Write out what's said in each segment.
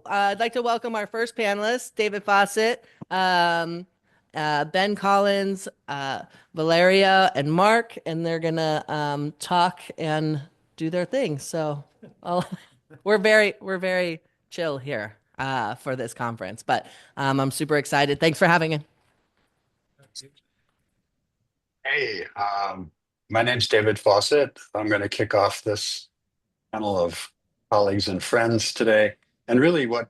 I'd like to welcome our first panelist, David Fawcett, Ben Collins, Valeria, and Mark, and they're gonna talk and do their thing. I'll, we're very chill here for this conference, but I'm super excited. Thanks for having me. Hey, my name's David Fawcett. I'm going to kick off this panel of colleagues and friends today. And really, what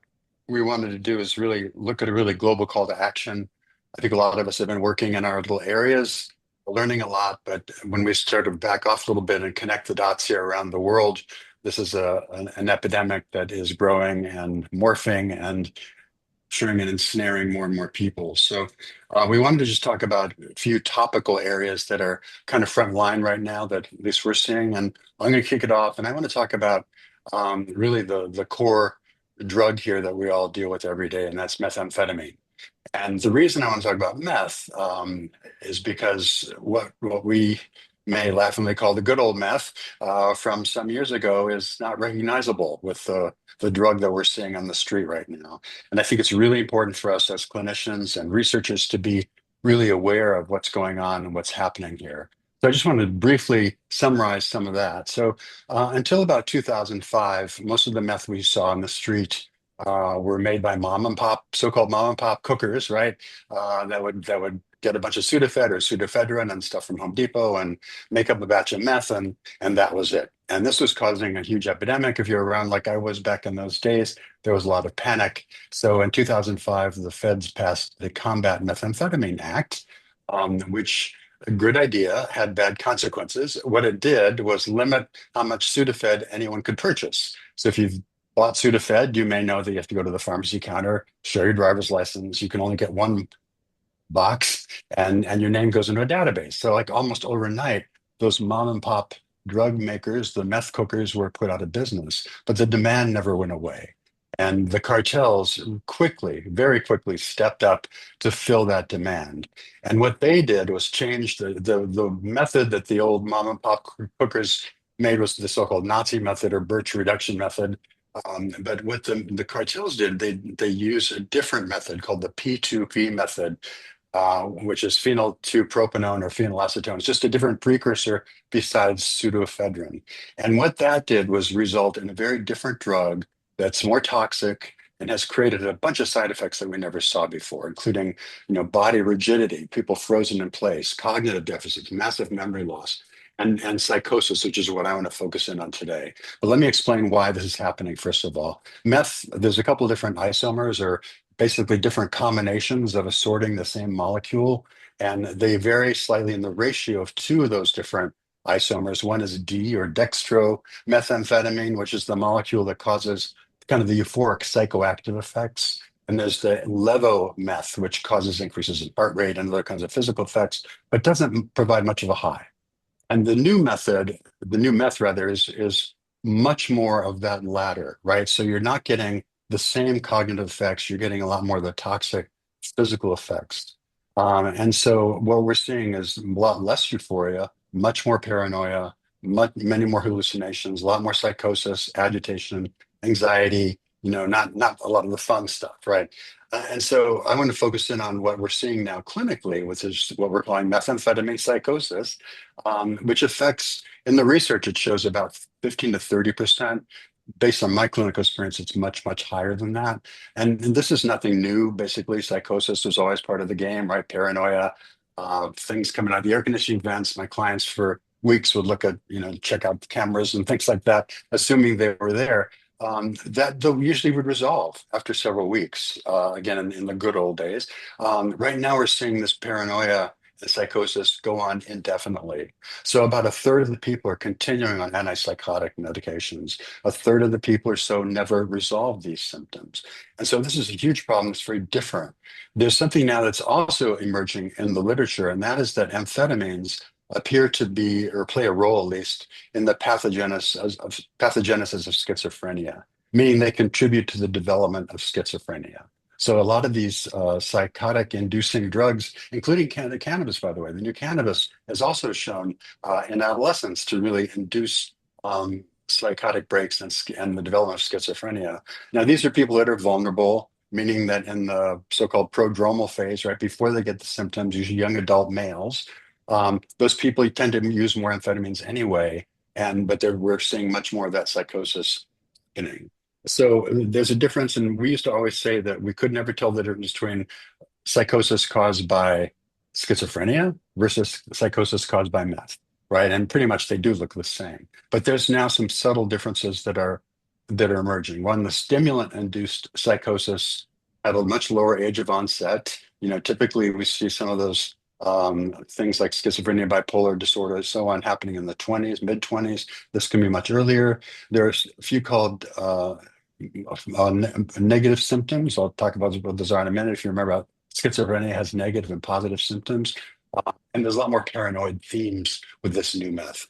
we wanted to do is really look at a really global call to action. I think a lot of us have been working in our little areas, learning a lot, but when we start to back off a little bit and connect the dots here around the world, this is an epidemic that is growing and morphing and capturing and ensnaring more and more people. So we wanted to just talk about a few topical areas that are kind of front line right now that at least we're seeing. And I'm going to kick it off. And I want to talk about really the core drug here that we all deal with every day, and that's methamphetamine. And the reason I want to talk about meth is because what we may laughingly call the good old meth from some years ago is not recognizable with the drug that we're seeing on the street right now. And I think it's really important for us as clinicians and researchers to be really aware of what's going on and what's happening here. So I just wanted to briefly summarize some of that. So until about 2005, most of the meth we saw on the street were made by mom and pop, so-called mom and pop cookers, right? That would get a bunch of Sudafed or pseudoephedrine and stuff from Home Depot and make up a batch of meth, and that was it. And this was causing a huge epidemic. If you're around like I was back in those days, there was a lot of panic. So in 2005, the feds passed the Combat Methamphetamine Act, which a good idea had bad consequences. What it did was limit how much Sudafed anyone could purchase. So if you've bought Sudafed, you may know that you have to go to the pharmacy counter, show your driver's license. You can only get one box, and your name goes into a database. So like almost overnight, those mom and pop drug makers, the meth cookers, were put out of business, but the demand never went away. And the cartels quickly, very quickly stepped up to fill that demand. And what they did was change the method that the old mom and pop cookers made was the so-called Nazi method or birch reduction method. But what the cartels did, they used a different method called the P2P method, which is phenyl 2-propanone or phenylacetone. It's just a different precursor besides pseudoephedrine. And what that did was result in a very different drug that's more toxic and has created a bunch of side effects that we never saw before, including, body rigidity, people frozen in place, cognitive deficits, massive memory loss, and psychosis, which is what I want to focus in on today. But let me explain why this is happening, first of all. Meth, there's a couple of different isomers or basically different combinations of assorting the same molecule, and they vary slightly in the ratio of two of those different isomers. One is D or dextromethamphetamine, which is the molecule that causes kind of the euphoric psychoactive effects. And there's the levometh, which causes increases in heart rate and other kinds of physical effects, but doesn't provide much of a high. And the new meth rather, is much more of that latter, right? So you're not getting the same cognitive effects. You're getting a lot more of the toxic physical effects. And so what we're seeing is a lot less euphoria, much more paranoia, many more hallucinations, a lot more psychosis, agitation, anxiety, not a lot of the fun stuff, right? And so I want to focus in on what we're seeing now clinically, which is what we're calling methamphetamine psychosis, which affects, in the research, it shows about 15 to 30%. Based on my clinical experience, it's much, much higher than that. And this is nothing new. Basically, psychosis was always part of the game, right? Paranoia, things coming out of the air conditioning vents. My clients for weeks would look at, check out the cameras and things like that, assuming they were there. That though usually would resolve after several weeks, again, in the good old days. Right now, we're seeing this paranoia and psychosis go on indefinitely. So about a third of the people are continuing on antipsychotic medications. A third of the people or so never resolve these symptoms. And so this is a huge problem. It's very different. There's something now that's also emerging in the literature, and that is that amphetamines appear to be, or play a role at least, in the pathogenesis of schizophrenia, meaning they contribute to the development of schizophrenia. So a lot of these psychotic-inducing drugs, including cannabis, by the way, the new cannabis has also shown in adolescents to really induce psychotic breaks and the development of schizophrenia. Now, these are people that are vulnerable, meaning that in the so-called prodromal phase, right before they get the symptoms, usually young adult males, those people tend to use more amphetamines anyway, but we're seeing much more of that psychosis happening. So there's a difference, and we used to always say that we could never tell the difference between psychosis caused by schizophrenia versus psychosis caused by meth, right? And pretty much they do look the same. But there's now some subtle differences that are emerging. One, the stimulant-induced psychosis at a much lower age of onset. Typically we see some of those things like schizophrenia, bipolar disorder, so on, happening in the 20s, mid 20s. This can be much earlier. There's a few called negative symptoms. I'll talk about what those are in a minute. If you remember, schizophrenia has negative and positive symptoms. And there's a lot more paranoid themes with this new meth.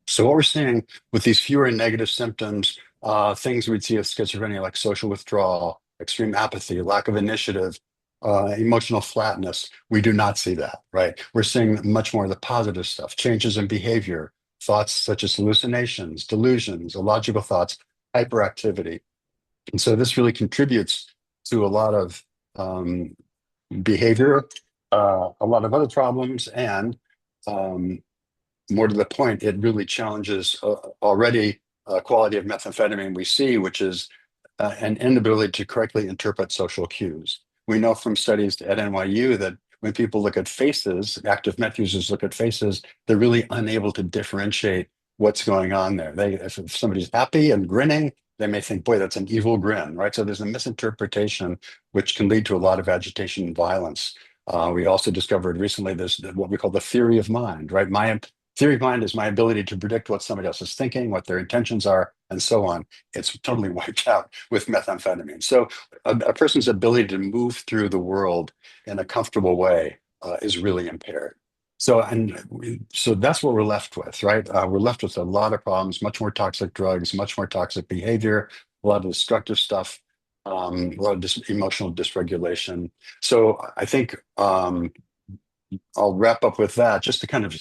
So what we're seeing with these fewer negative symptoms, things we'd see of schizophrenia like social withdrawal, extreme apathy, lack of initiative, emotional flatness, we do not see that, right? We're seeing much more of the positive stuff, changes in behavior, thoughts such as hallucinations, delusions, illogical thoughts, hyperactivity. And so this really contributes to a lot of behavior, a lot of other problems, and um, more to the point, it really challenges already quality of methamphetamine we see, which is an inability to correctly interpret social cues. We know from studies at NYU that when people look at faces, active meth users look at faces, they're really unable to differentiate what's going on there. If somebody's happy and grinning, they may think, boy, that's an evil grin, right? So there's a misinterpretation which can lead to a lot of agitation and violence. We also discovered recently this what we call the theory of mind, right? My theory of mind is my ability to predict what somebody else is thinking, what their intentions are, and so on. It's totally wiped out with methamphetamine. So a person's ability to move through the world in a comfortable way is really impaired. So that's what we're left with, right? We're left with a lot of problems, much more toxic drugs, much more toxic behavior, a lot of destructive stuff, a lot of emotional dysregulation. So I think I'll wrap up with that just to kind of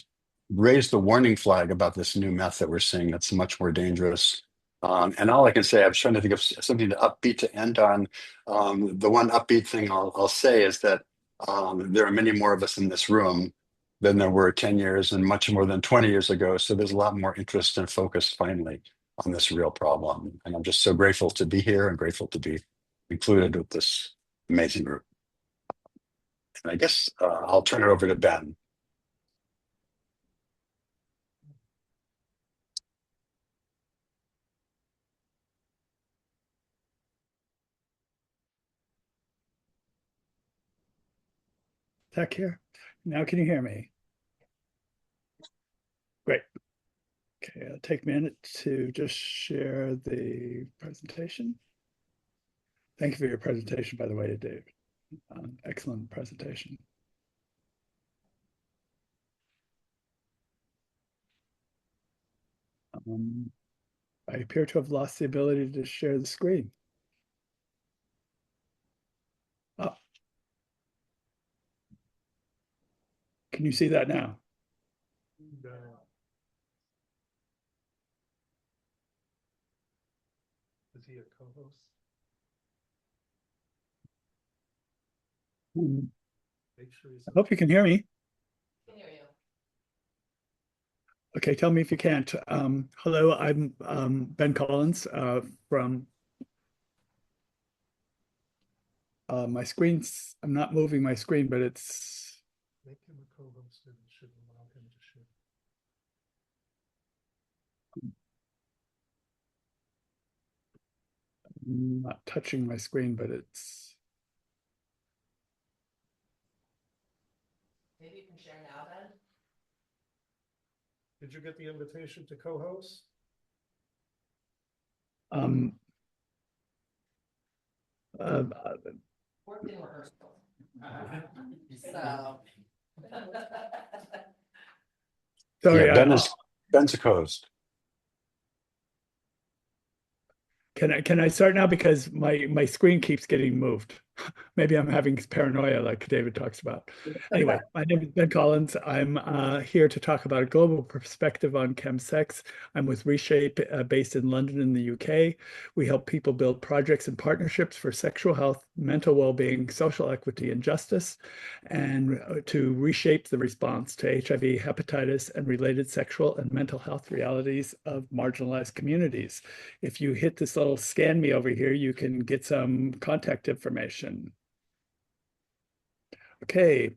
raise the warning flag about this new meth that we're seeing that's much more dangerous. And all I can say, I'm trying to think of something upbeat to end on. The one upbeat thing I'll say is that there are many more of us in this room than there were 10 years and much more than 20 years ago. So there's a lot more interest and focus finally on this real problem. And I'm just so grateful to be here and grateful to be included with this amazing group. And I guess I'll turn it over to Ben. Tech here. Now can you hear me? Great. Okay, it'll take a minute to just share the presentation. Thank you for your presentation, by the way, Dave. Excellent presentation. I appear to have lost the ability to share the screen. Oh. Can you see that now? No. Is he a co-host? Make sure I hope you can hear me. I can hear you. Okay, tell me if you can't. Hello, I'm Ben Collins from my screen's, I'm not moving my screen, but it's. Make him a co-host and should allow him to share. I'm not touching my screen, but it's. Maybe you can share now, Ben. Did you get the invitation to co-host? Worked in rehearsal. So. Sorry, Yeah, Ben's a co-host. Can I start now because my screen keeps getting moved? Maybe I'm having paranoia like David talks about. Anyway, my name is Ben Collins. I'm here to talk about a global perspective on ChemSex. I'm with Reshape, based in London in the UK. We help people build projects and partnerships for sexual health, mental well-being, social equity, and justice, and to reshape the response to HIV, hepatitis, and related sexual and mental health realities of marginalized communities. If you hit this little scan me over here, you can get some contact information. Okay,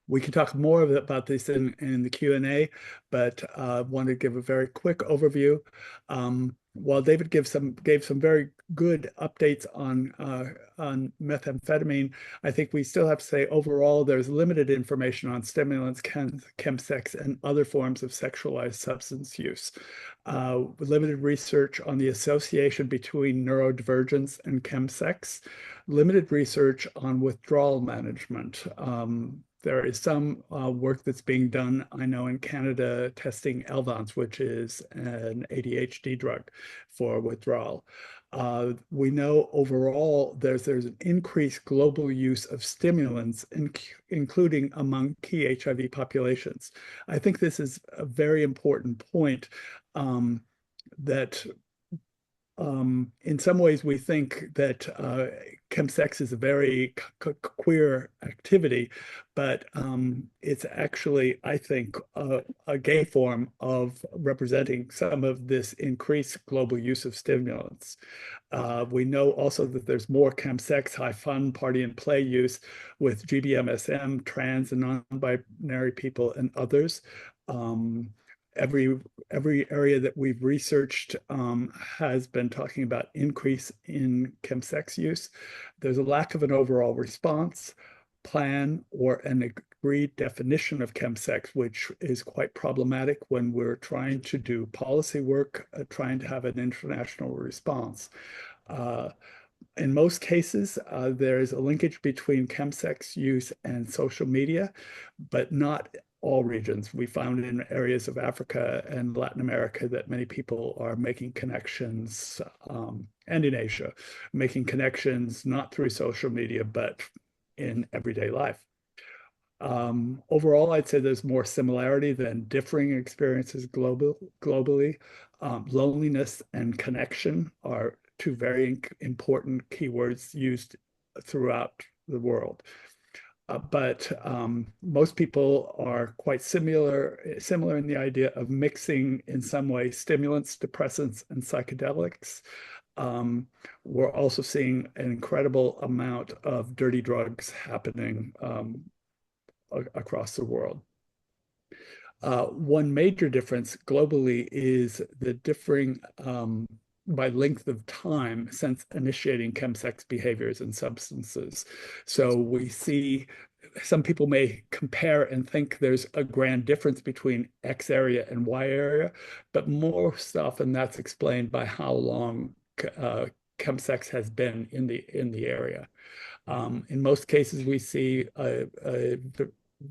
we can talk more about this in the Q&A, but want to give a very quick overview. While David gave some very good updates on methamphetamine, I think we still have to say overall there's limited information on stimulants, chemsex, and other forms of sexualized substance use. Limited research on the association between neurodivergence and chemsex, limited research on withdrawal management. There is some work that's being done, I know, in Canada, testing Elvance, which is an ADHD drug for withdrawal. We know overall there's an increased global use of stimulants, including among key HIV populations. I think this is a very important point, that in some ways we think that chemsex is a very queer activity, but it's actually, I think, a gay form of representing some of this increased global use of stimulants. We know also that there's more chemsex, high fun, party and play use with GBMSM, trans and non-binary people, and others. Every area that we've researched has been talking about increase in chemsex use. There's a lack of an overall response plan or an agreed definition of chemsex, which is quite problematic when we're trying to do policy work, trying to have an international response. In most cases, there is a linkage between chemsex use and social media, but not all regions. We found in areas of Africa and Latin America that many people are making connections, and in Asia, making connections not through social media, but in everyday life. Overall, I'd say there's more similarity than differing experiences globally. Loneliness and connection are two very important keywords used throughout the world. But most people are quite similar in the idea of mixing in some way stimulants, depressants, and psychedelics. We're also seeing an incredible amount of dirty drugs happening across the world. One major difference globally is the differing by length of time since initiating chemsex behaviors and substances. So we see some people may compare and think there's a grand difference between X area and Y area, but most often that's explained by how long chemsex has been in the area. In most cases, we see a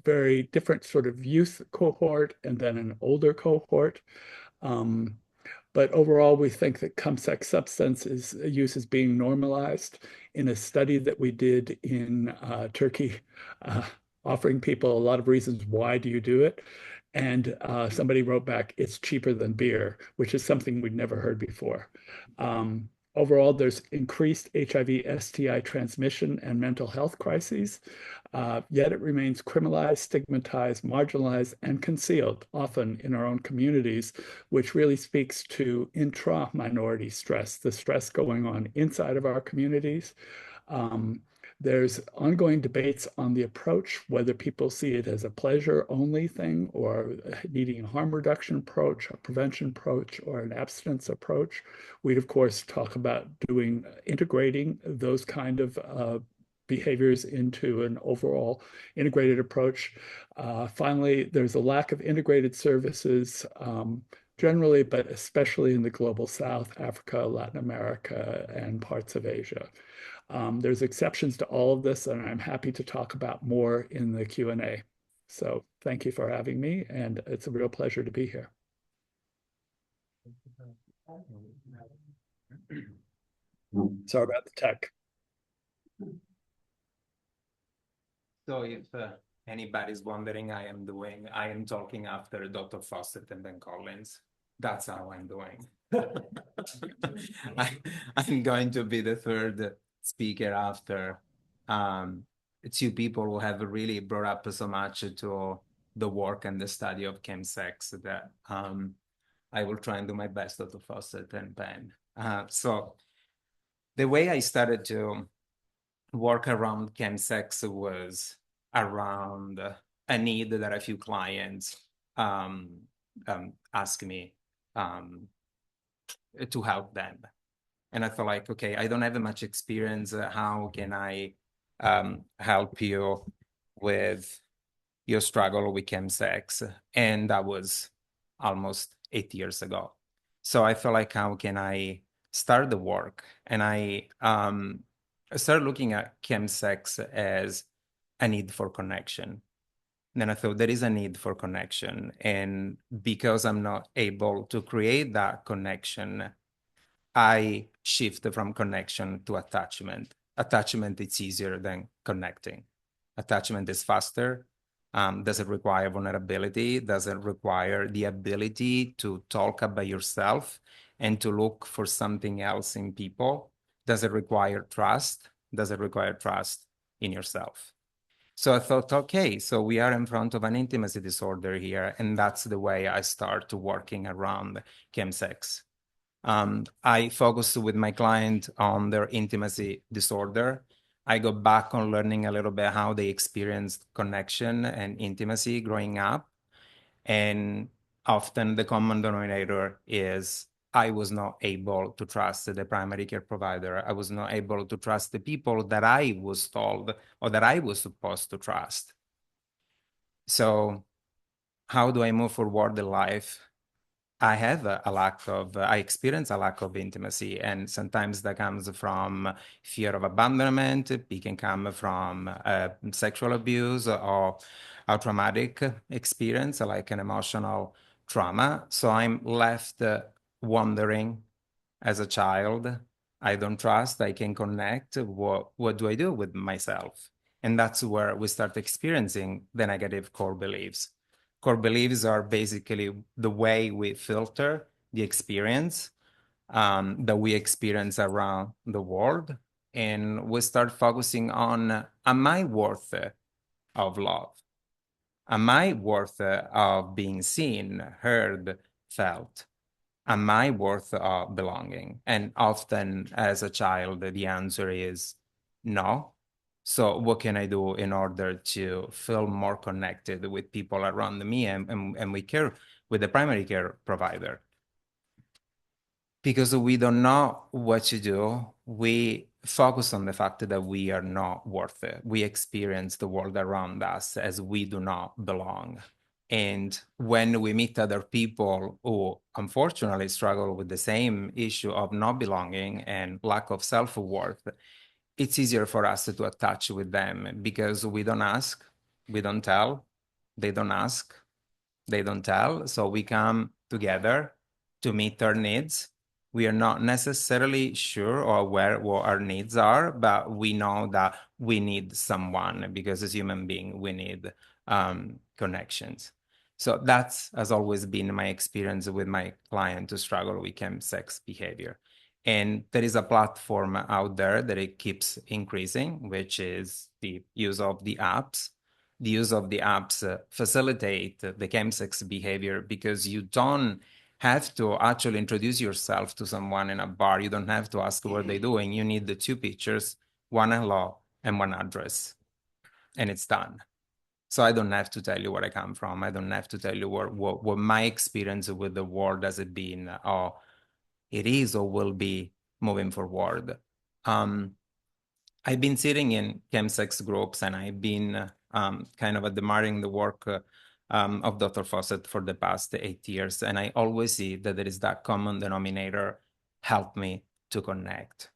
very different sort of youth cohort and then an older cohort. But overall, we think that chemsex substance use is being normalized. In a study that we did in Turkey, offering people a lot of reasons why do you do it, and somebody wrote back, it's cheaper than beer, which is something we'd never heard before. Overall, there's increased HIV, STI transmission and mental health crises, yet it remains criminalized, stigmatized, marginalized, and concealed, often in our own communities, which really speaks to intra-minority stress, the stress going on inside of our communities. There's ongoing debates on the approach, whether people see it as a pleasure-only thing or needing a harm reduction approach, a prevention approach, or an abstinence approach. We'd, of course, talk about integrating those kind of behaviors into an overall integrated approach. Finally, there's a lack of integrated services generally, but especially in the global South, Africa, Latin America, and parts of Asia. There's exceptions to all of this, and I'm happy to talk about more in the Q&A. So thank you for having me, and it's a real pleasure to be here. Sorry about the tech. So if anybody's wondering, I am talking after Dr. Fawcett and then Collins. That's how I'm doing. I'm going to be the third speaker after two people who have really brought up so much to the work and the study of ChemSex that I will try and do my best, Dr. Fawcett and Ben. So the way I started to work around ChemSex was around a need that a few clients asked me to help them. And I thought like, okay, I don't have much experience. How can I help you with your struggle with ChemSex? And that was almost 8 years ago. So I felt like, how can I start the work? And I started looking at ChemSex as a need for connection. And then I thought there is a need for connection. And because I'm not able to create that connection, I shift from connection to attachment. Attachment is easier than connecting. Attachment is faster, doesn't require vulnerability, doesn't require the ability to talk about yourself and to look for something else in people, doesn't require trust, doesn't require trust in yourself. So I thought, okay, so we are in front of an intimacy disorder here, and that's the way I start working around ChemSex. I focus with my client on their intimacy disorder. I go back on learning a little bit how they experienced connection and intimacy growing up. And often the common denominator is I was not able to trust the primary care provider. I was not able to trust the people that I was told or that I was supposed to trust. So how do I move forward in life? I have I experience a lack of intimacy, and sometimes that comes from fear of abandonment. It can come from sexual abuse or a traumatic experience, like an emotional trauma. So I'm left wondering as a child, I don't trust, I can connect. What do I do with myself? And that's where we start experiencing the negative core beliefs. Core beliefs are basically the way we filter the experience that we experience around the world. And we start focusing on, am I worth of love? Am I worth of being seen, heard, felt? Am I worth of belonging? And often as a child, the answer is no. So what can I do in order to feel more connected with people around me and we care with the primary care provider? Because we don't know what to do, we focus on the fact that we are not worth it. We experience the world around us as we do not belong. And when we meet other people who unfortunately struggle with the same issue of not belonging and lack of self-worth, it's easier for us to attach with them because we don't ask, we don't tell, they don't ask, they don't tell. So we come together to meet their needs. We are not necessarily sure or aware what our needs are, but we know that we need someone because as human beings, we need connections. So that has always been my experience with my client to struggle with ChemSex behavior. And there is a platform out there that it keeps increasing, which is the use of the apps. The use of the apps facilitate the ChemSex behavior because you don't have to actually introduce yourself to someone in a bar. You don't have to ask what they're doing. You need the two pictures, one hello and one address, and it's done. So I don't have to tell you where I come from. I don't have to tell you what my experience with the world has been, or it is or will be moving forward. I've been sitting in ChemSex groups and I've been kind of admiring the work of Dr. Fawcett for the past 8 years. And I always see that there is that common denominator, help me to connect.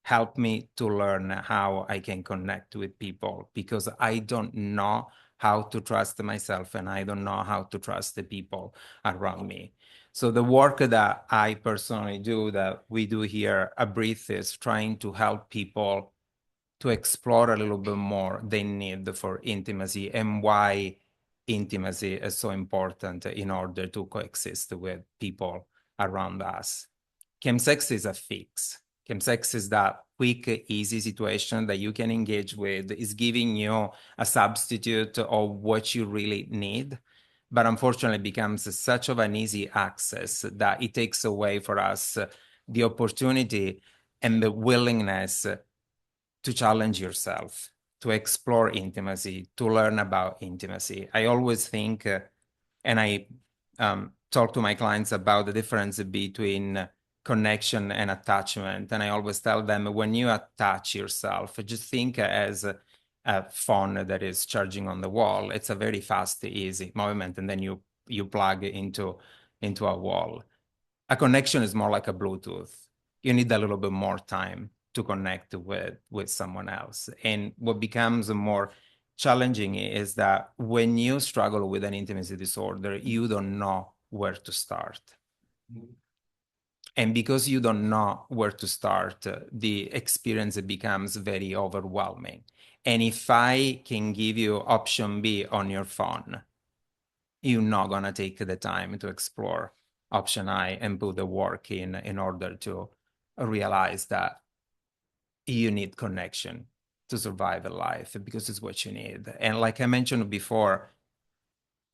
Help me to learn how I can connect with people because I don't know how to trust myself and I don't know how to trust the people around me. So the work that I personally do, that we do here at Breathe, is trying to help people to explore a little bit more the need for intimacy and why intimacy is so important in order to coexist with people around us. ChemSex is a fix. ChemSex is that quick, easy situation that you can engage with, is giving you a substitute of what you really need, but unfortunately becomes such of an easy access that it takes away for us the opportunity and the willingness to challenge yourself, to explore intimacy, to learn about intimacy. I always think, and I talk to my clients about the difference between connection and attachment. And I always tell them, when you attach yourself, just think as a phone that is charging on the wall. It's a very fast, easy movement, and then you plug into a wall. A connection is more like a Bluetooth. You need a little bit more time to connect with someone else. And what becomes more challenging is that when you struggle with an intimacy disorder, you don't know where to start. And because you don't know where to start, the experience becomes very overwhelming. And if I can give you option B on your phone, you're not going to take the time to explore option I and put the work in order to realize that you need connection to survive a life, because it's what you need. And like I mentioned before,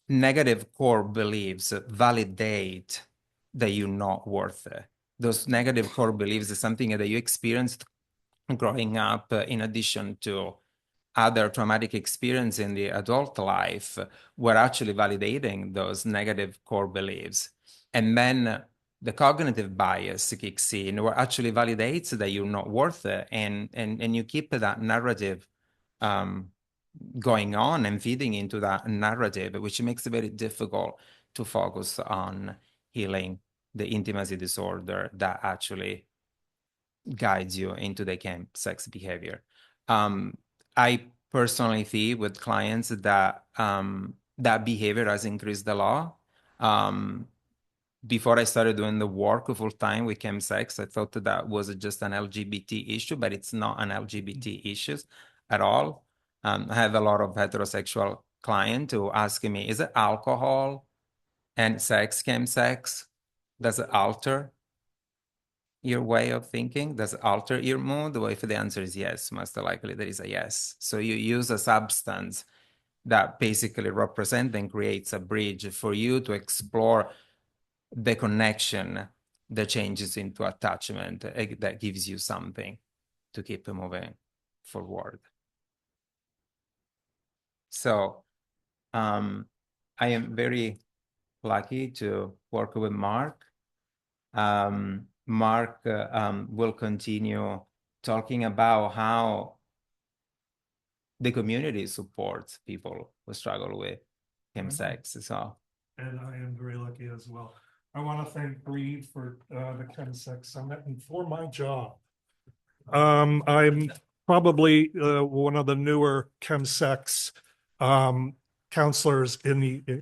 negative core beliefs validate that you're not worth it. Those negative core beliefs is something that you experienced growing up, in addition to other traumatic experience in the adult life, were actually validating those negative core beliefs. And then the cognitive bias kicks in, where actually validates that you're not worth it. And you keep that narrative going on and feeding into that narrative, which makes it very difficult to focus on healing the intimacy disorder that actually guides you into the ChemSex behavior. I personally see with clients that that behavior has increased a lot. Before I started doing the work full time with ChemSex, I thought that was just an LGBT issue, but it's not an LGBT issue at all. I have a lot of heterosexual clients who ask me, is it alcohol and sex, ChemSex? Does it alter your way of thinking? Does it alter your mood? Well, if the answer is yes, most likely there is a yes. So you use a substance that basically represents and creates a bridge for you to explore the connection that changes into attachment, that gives you something to keep moving forward. So I am very lucky to work with Mark. Mark will continue talking about how the community supports people who struggle with ChemSex. So, and I am very lucky as well. I want to thank Bree for the ChemSex Summit and for my job. I'm probably one of the newer ChemSex counselors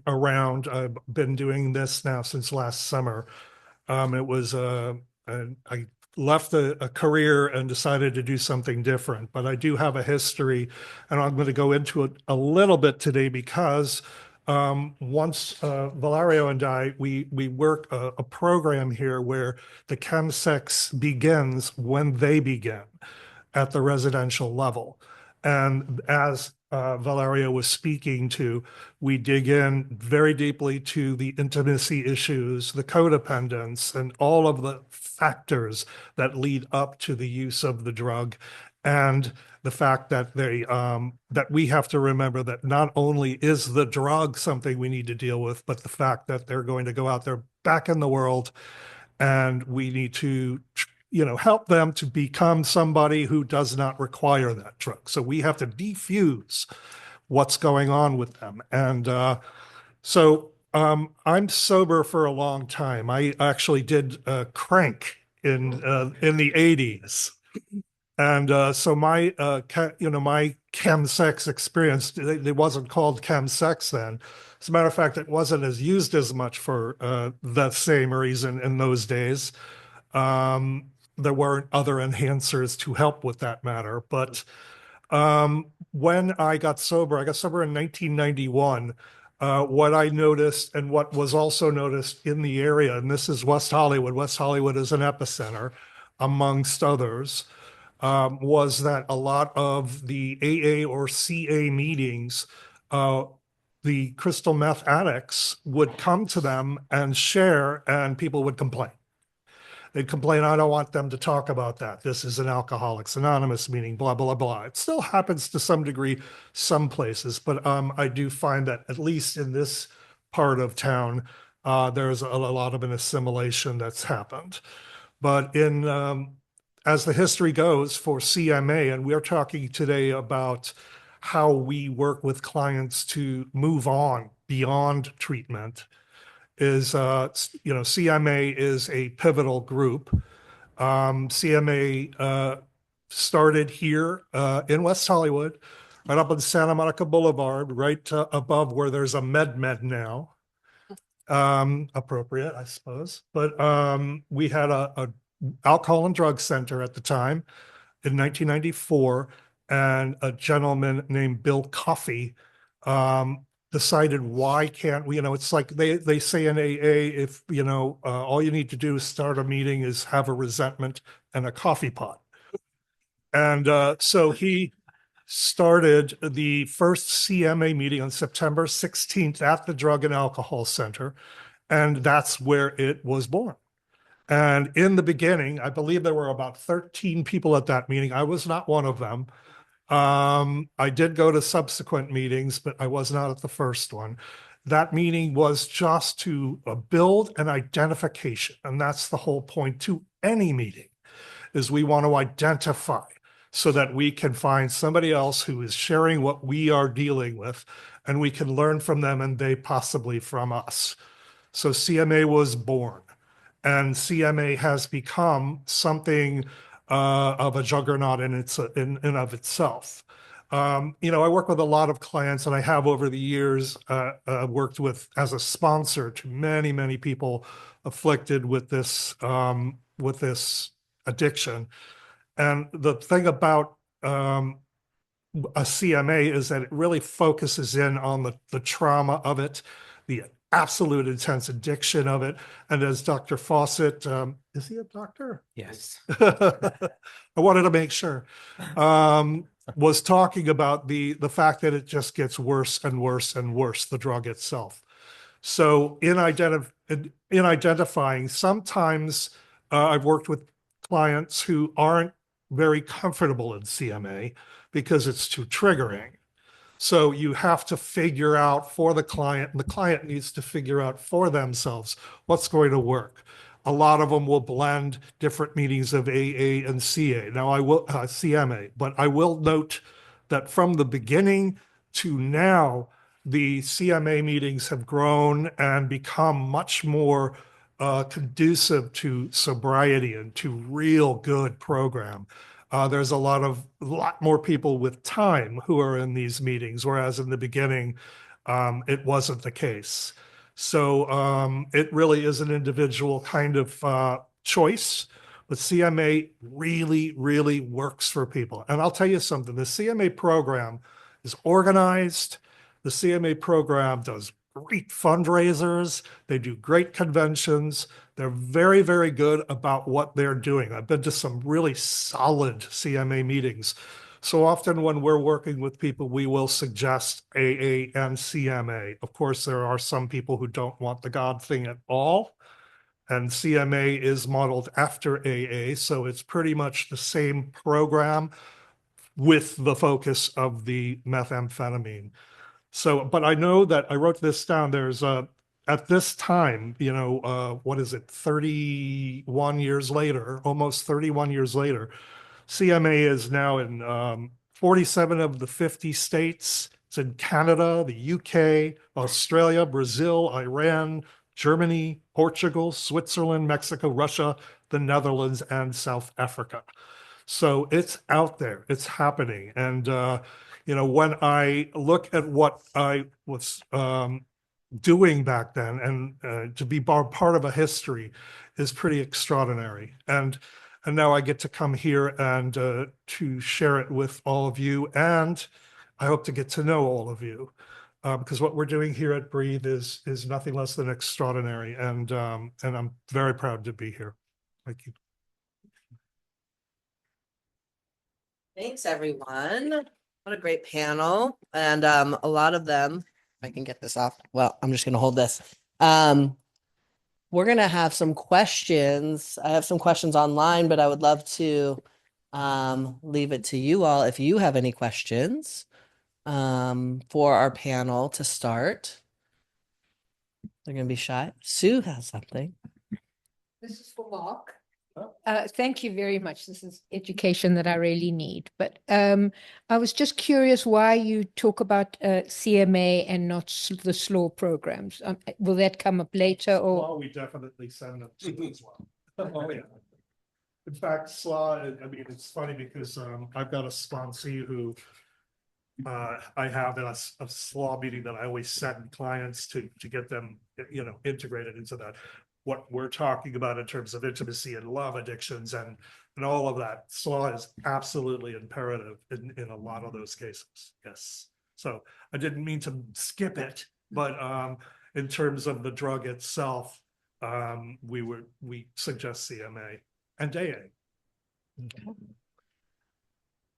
around. I've been doing this now since last summer. It was I left a career and decided to do something different, but I do have a history, and I'm going to go into it a little bit today because once Valerio and I, we work a program here where the ChemSex begins when they begin at the residential level. And as Valerio was speaking to, we dig in very deeply to the intimacy issues, the codependence, and all of the factors that lead up to the use of the drug. And the fact that that we have to remember that not only is the drug something we need to deal with, but the fact that they're going to go out there back in the world, and we need to, help them to become somebody who does not require that drug. So we have to defuse what's going on with them. And so I'm sober for a long time. I actually did crank in the 80s. And so my, my ChemSex experience, it wasn't called ChemSex then. As a matter of fact, it wasn't as used as much for that same reason in those days. there weren't other enhancers to help with that matter. But when I got sober in 1991. What I noticed and what was also noticed in the area, and this is West Hollywood. West Hollywood is an epicenter, amongst others, was that a lot of the AA or CA meetings, the crystal meth addicts would come to them and share, and people would complain. They'd complain, I don't want them to talk about that. This is an Alcoholics Anonymous meeting, blah, blah, blah. It still happens to some degree, some places, but I do find that at least in this part of town, there's a lot of an assimilation that's happened. But as the history goes for CMA, and we're talking today about how we work with clients to move on beyond treatment, is CMA is a pivotal group. CMA started here in West Hollywood, right up on Santa Monica Boulevard, right above where there's a med now. Appropriate, I suppose. But we had a alcohol and drug center at the time in 1994, and a gentleman named Bill Coffey decided, why can't we, it's like they say in AA, if, all you need to do is start a meeting is have a resentment and a coffee pot. And so he started the first CMA meeting on September 16th at the Drug and Alcohol Center. And that's where it was born. And in the beginning, I believe there were about 13 people at that meeting. I was not one of them. I did go to subsequent meetings, but I was not at the first one. That meeting was just to build an identification. And that's the whole point to any meeting, is we want to identify so that we can find somebody else who is sharing what we are dealing with, and we can learn from them and they possibly from us. So CMA was born, and CMA has become something of a juggernaut in of itself. I work with a lot of clients, and I have over the years worked with as a sponsor to many, many people afflicted with this addiction. And the thing about a CMA is that it really focuses in on the trauma of it, the absolute intense addiction of it. And as Dr. Fawcett, is he a doctor? Yes. I wanted to make sure, was talking about the fact that it just gets worse and worse and worse, the drug itself. So in identifying, sometimes I've worked with clients who aren't very comfortable in CMA because it's too triggering. So you have to figure out for the client, and the client needs to figure out for themselves what's going to work. A lot of them will blend different meetings of AA and CA. Now I will CMA, but I will note that from the beginning to now, the CMA meetings have grown and become much more conducive to sobriety and to real good program. There's a lot more people with time who are in these meetings, whereas in the beginning, it wasn't the case. So it really is an individual kind of choice, but CMA really, really works for people. And I'll tell you something, the CMA program is organized. The CMA program does great fundraisers. They do great conventions. They're very, very good about what they're doing. I've been to some really solid CMA meetings. So often when we're working with people, we will suggest AA and CMA. Of course, there are some people who don't want the God thing at all. And CMA is modeled after AA. So it's pretty much the same program with the focus of the methamphetamine. So, but I know that I wrote this down. There's at this time, what is it, 31 years later, almost 31 years later, CMA is now in 47 of the 50 states. It's in Canada, the UK, Australia, Brazil, Iran, Germany, Portugal, Switzerland, Mexico, Russia, the Netherlands, and South Africa. So it's out there, it's happening. And, when I look at what I was doing back then, and to be part of a history is pretty extraordinary. And And now I get to come here and to share it with all of you. And I hope to get to know all of you. Because what we're doing here at Breathe is nothing less than extraordinary, and I'm very proud to be here. Thank you. Thanks, everyone. What a great panel. And a lot of them, if I can get this off. Well, I'm just going to hold this. We're going to have some questions. I have some questions online, but I would love to leave it to you all if you have any questions for our panel to start. They're going to be shy. Sue has something. This is for Mark. Thank you very much. This is education that I really need. But I was just curious why you talk about CMA and not the SLAW programs. Will that come up later? Or SLAW, we definitely send them to as well. Oh, yeah. In fact, SLAW, I mean, it's funny because I've got a sponsee who I have a SLAW meeting that I always send clients to get them, integrated into that. What we're talking about in terms of intimacy and love addictions and all of that, SLAW is absolutely imperative in a lot of those cases. Yes. So I didn't mean to skip it, but in terms of the drug itself, we suggest CMA and AA.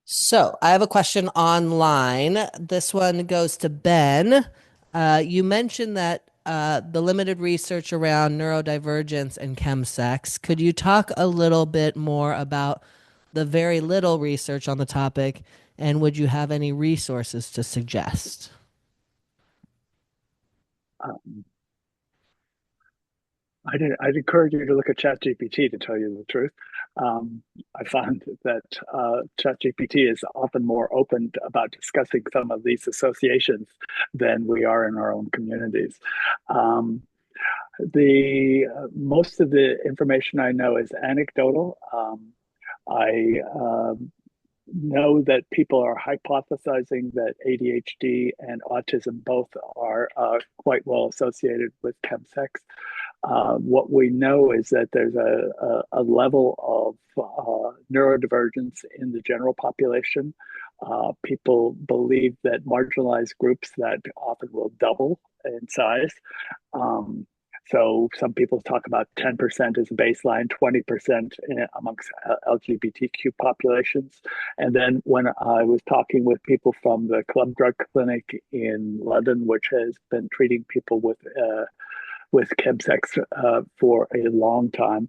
So I have a question online. This one goes to Ben. You mentioned that the limited research around neurodivergence and ChemSex. Could you talk a little bit more about the very little research on the topic, and would you have any resources to suggest? I'd encourage you to look at ChatGPT, to tell you the truth. I found that ChatGPT is often more open about discussing some of these associations than we are in our own communities. Most of the information I know is anecdotal. I know that people are hypothesizing that ADHD and autism both are quite well associated with ChemSex. What we know is that there's a level of neurodivergence in the general population. People believe that marginalized groups that often will double in size. So some people talk about 10% as a baseline, 20% amongst LGBTQ populations. And then when I was talking with people from the Club Drug Clinic in London, which has been treating people with ChemSex for a long time,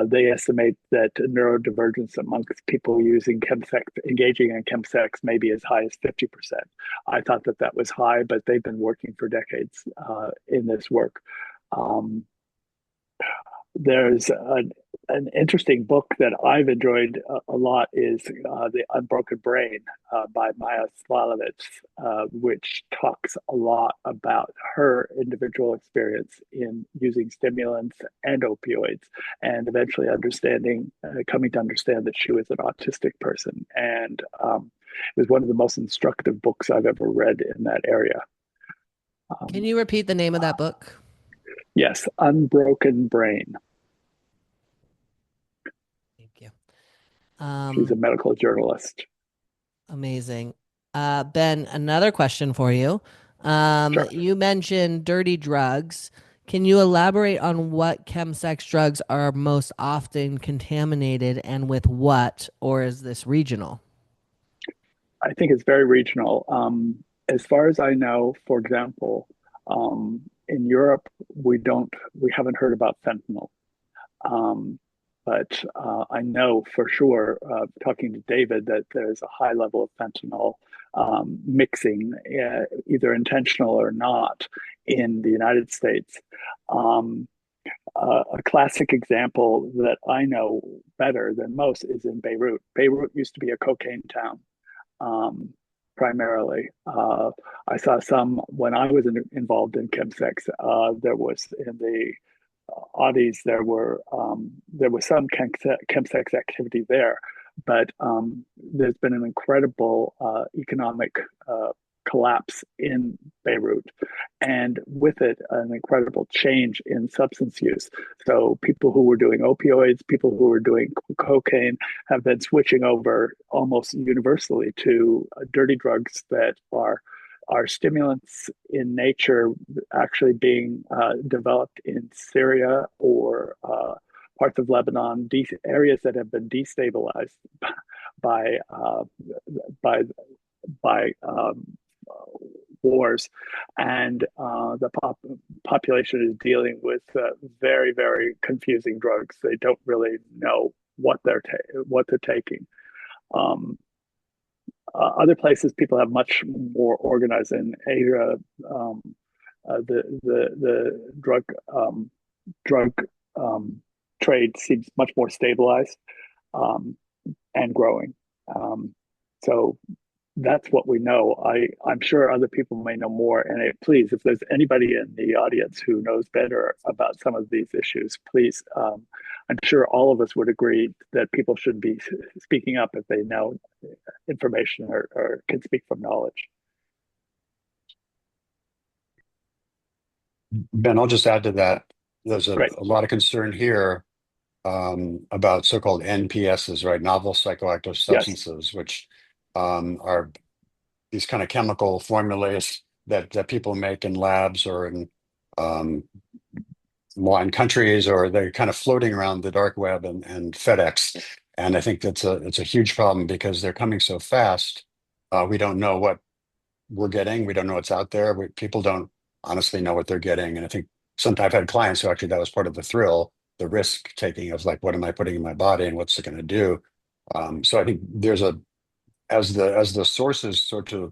they estimate that neurodivergence amongst people using ChemSex, engaging in ChemSex, may be as high as 50%. I thought that was high, but they've been working for decades in this work. There's an interesting book that I've enjoyed a lot is The Unbroken Brain by Maya Slalovitz, which talks a lot about her individual experience in using stimulants and opioids, and eventually coming to understand that she was an autistic person. And it was one of the most instructive books I've ever read in that area. Can you repeat the name of that book? Yes, Unbroken Brain. Thank you. She's a medical journalist. Amazing. Ben, another question for you. Sure. You mentioned dirty drugs. Can you elaborate on what ChemSex drugs are most often contaminated and with what, or is this regional? I think it's very regional. As far as I know, for example, in Europe, we haven't heard about fentanyl. But I know for sure, talking to David, that there's a high level of fentanyl mixing, either intentional or not, in the United States. A classic example that I know better than most is in Beirut. Beirut used to be a cocaine town. Primarily, I saw some when I was involved in ChemSex. There was in the Audis, there was some ChemSex activity there, but there's been an incredible economic collapse in Beirut, and with it, an incredible change in substance use. So people who were doing opioids, people who were doing cocaine have been switching over almost universally to dirty drugs that are stimulants in nature, actually being developed in Syria or parts of Lebanon, areas that have been destabilized by by wars, and the population is dealing with very, very confusing drugs. They don't really know what they're taking. Other places, people have much more organized. In Asia, the drug trade seems much more stabilized and growing. So that's what we know. I'm sure other people may know more. And please, if there's anybody in the audience who knows better about some of these issues, please, I'm sure all of us would agree that people should be speaking up if they know information or can speak from knowledge. Ben, I'll just add to that. There's a lot of concern here about so-called NPSs, right? Novel psychoactive substances, which are these kind of chemical formulas that people make in labs or in wine countries, or they're kind of floating around the dark web and FedEx. And I think it's a huge problem because they're coming so fast. We don't know what we're getting. We don't know what's out there. People don't honestly know what they're getting. And I think sometimes I've had clients who actually that was part of the thrill, the risk taking of like, what am I putting in my body and what's it going to do? So I think there's as the sources sort of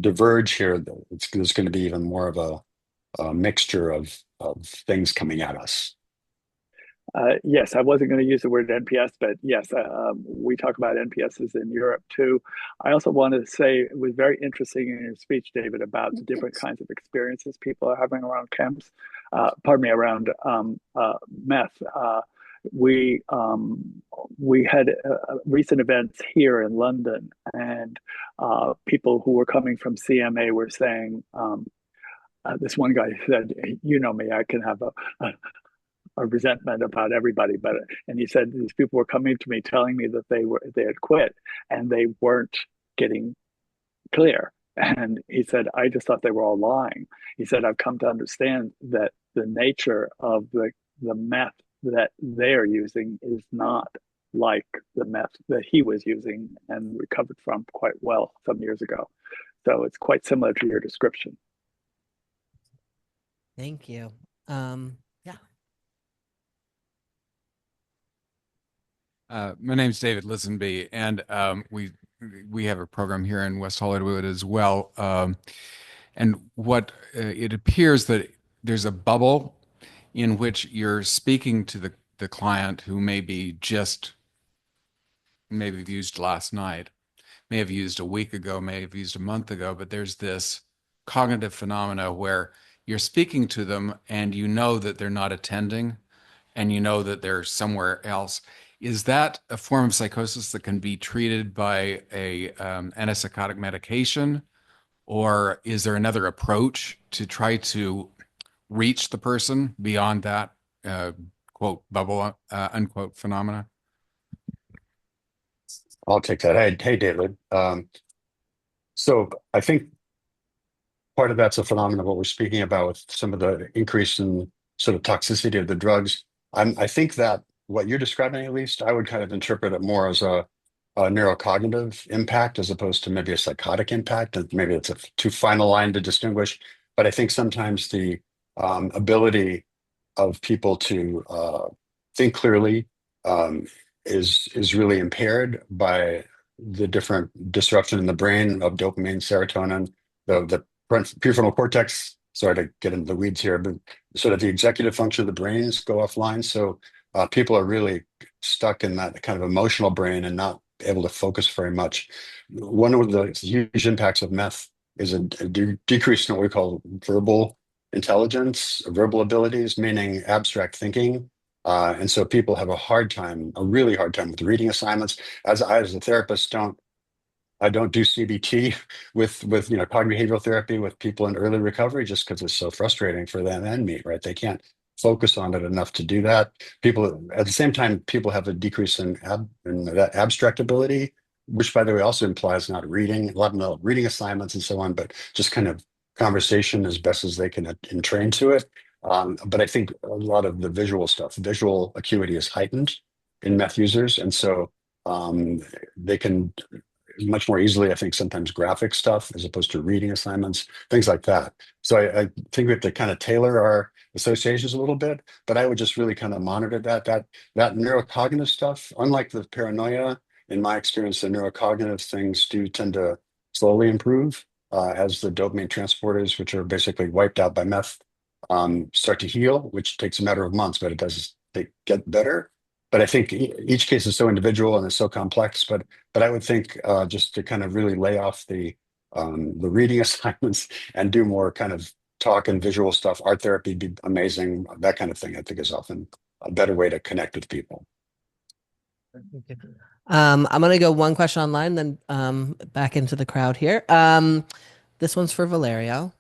diverge here, there's going to be even more of a mixture of things coming at us. Yes, I wasn't going to use the word NPS, but yes, we talk about NPSs in Europe too. I also want to say it was very interesting in your speech, David, about the different kinds of experiences people are having around chems. Around meth. We had recent events here in London, and people who were coming from CMA were saying, this one guy said, "You know me, I can have a resentment about everybody," and he said these people were coming to me telling me that they had quit and they weren't getting clear. And he said, I just thought they were all lying. He said, I've come to understand that the nature of the meth that they're using is not like the meth that he was using and recovered from quite well some years ago. So it's quite similar to your description. Thank you. My name's David Lisenby, and we have a program here in West Hollywood as well. And what it appears that there's a bubble in which you're speaking to the client who maybe have used last night, may have used a week ago, may have used a month ago, but there's this cognitive phenomena where you're speaking to them and you know that they're not attending and you know that they're somewhere else. Is that a form of psychosis that can be treated by a antipsychotic medication, or is there another approach to try to reach the person beyond that quote bubble unquote phenomena? I'll take that. Hey, David. So I think part of that's a phenomenon of what we're speaking about with some of the increase in sort of toxicity of the drugs. I think that what you're describing, at least, I would kind of interpret it more as a neurocognitive impact as opposed to maybe a psychotic impact. And maybe it's a too fine a line to distinguish. But I think sometimes the ability of people to think clearly is really impaired by the different disruption in the brain of dopamine, serotonin, the prefrontal cortex. Sorry to get into the weeds here, but sort of the executive function of the brains go offline. So people are really stuck in that kind of emotional brain and not able to focus very much. One of the huge impacts of meth is a decrease in what we call verbal intelligence, verbal abilities, meaning abstract thinking. And so people have a really hard time with reading assignments. As a therapist, don't I don't do CBT with cognitive behavioral therapy with people in early recovery just because it's so frustrating for them and me, right? They can't focus on it enough to do that. People at the same time, people have a decrease in that abstract ability, which by the way also implies not reading, a lot of reading assignments and so on, but just kind of conversation as best as they can entrain to it. But I think a lot of the visual stuff, visual acuity is heightened in meth users, and so they can much more easily, I think, sometimes graphic stuff as opposed to reading assignments, things like that. So I think we have to kind of tailor our associations a little bit, but I would just really kind of monitor that neurocognitive stuff. Unlike the paranoia, in my experience, the neurocognitive things do tend to slowly improve as the dopamine transporters, which are basically wiped out by meth, start to heal, which takes a matter of months, but they get better. But I think each case is so individual and it's so complex. But I would think just to kind of really lay off the reading assignments and do more kind of talk and visual stuff. Art therapy would be amazing. That kind of thing, I think, is often a better way to connect with people. I'm gonna go one question online, then back into the crowd here. This one's for Valerio.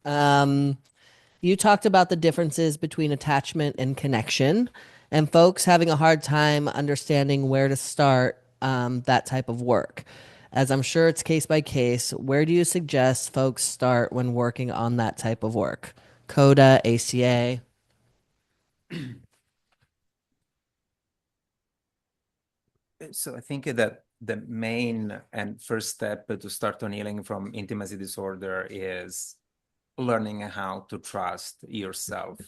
You talked about the differences between attachment and connection, and folks having a hard time understanding where to start that type of work. As I'm sure it's case by case, where do you suggest folks start when working on that type of work? CODA, ACA? So I think that the main and first step to start on healing from intimacy disorder is learning how to trust yourself,